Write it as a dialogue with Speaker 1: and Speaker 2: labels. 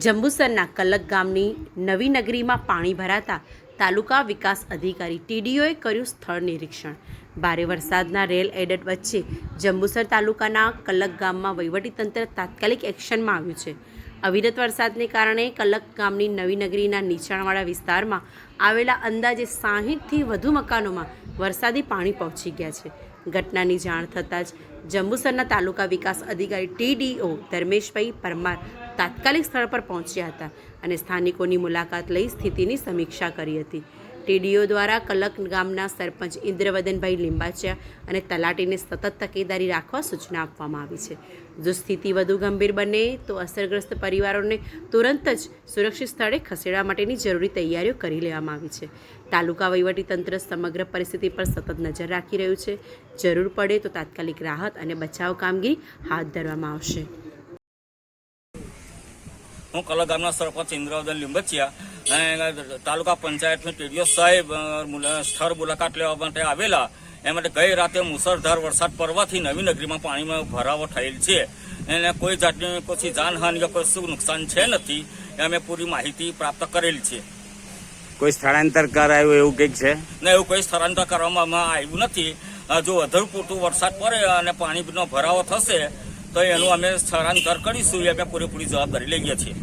Speaker 1: જંબુસરના કલક ગામની નવી નગરીમાં પાણી ભરાતા તાલુકા વિકાસ અધિકારી ટીડીઓએ કર્યું સ્થળ નિરીક્ષણ। ભારે વરસાદના રેલ એડટ વચ્ચે જંબુસર તાલુકાના કલક ગામમાં વહીવટીતંત્ર તાત્કાલિક એક્શનમાં આવ્યું છે। અવિરત વરસાદને કારણે કલક ગામની નવી નગરીના નીચાણવાળા વિસ્તારમાં આવેલા અંદાજે 60થી વધુ મકાનોમાં વરસાદી પાણી પહોંચી ગયા છે। ઘટનાની જાણ થતાં જ જંબુસરના તાલુકા વિકાસ અધિકારી ટીડીઓ ધર્મેશભાઈ પરમાર તાત્કાલિક સ્થળ પર પહોંચ્યા હતા અને સ્થાનિકોની મુલાકાત લઈ સ્થિતિની સમીક્ષા કરી હતી। ટીડીઓ દ્વારા કલક ગામના સરપંચ ઇન્દ્રવદનભાઈ લિંબાચિયા અને તલાટીને સતત તકેદારી રાખવા સૂચના આપવામાં આવી છે। જો સ્થિતિ વધુ ગંભીર બને તો અસરગ્રસ્ત પરિવારોને તુરંત જ સુરક્ષિત સ્થળે ખસેડવા માટેની જરૂરી તૈયારીઓ કરી લેવામાં આવી છે। તાલુકા વહીવટીતંત્ર સમગ્ર પરિસ્થિતિ પર સતત નજર રાખી રહ્યું છે। જરૂર પડે તો તાત્કાલિક રાહત અને બચાવ કામગીરી હાથ ધરવામાં આવશે।
Speaker 2: હું કલક ગામના સરપંચ ઇન્દ્રવદન લિંબાચિયા તાલુકા પંચાયતમાં ટીડીઓ સાહેબ સ્થળ મુલાકાત લેવા માટે આવેલા। એ માટે ગઈ રાતે મુસળધાર વરસાદ પડવાથી નવી નગરીમાં પાણીમાં ભરાવો થયેલ છે અને કોઈ જાતની કોઈ જાનહાનિ કે કશું નુકસાન છે નથી, અમે પૂરી માહિતી પ્રાપ્ત કરેલ છે।
Speaker 3: કોઈ સ્થળાંતર કરાયું એવું કંઈક છે?
Speaker 2: ને એવું કોઈ સ્થળાંતર કરવામાં આવ્યું નથી। જો વધુ પૂરતું વરસાદ પડે અને પાણીનો ભરાવો થશે તો એનું અમે સ્થળાંતર કરીશું, એ અમે પૂરેપૂરી જવાબદારી લઈએ છીએ।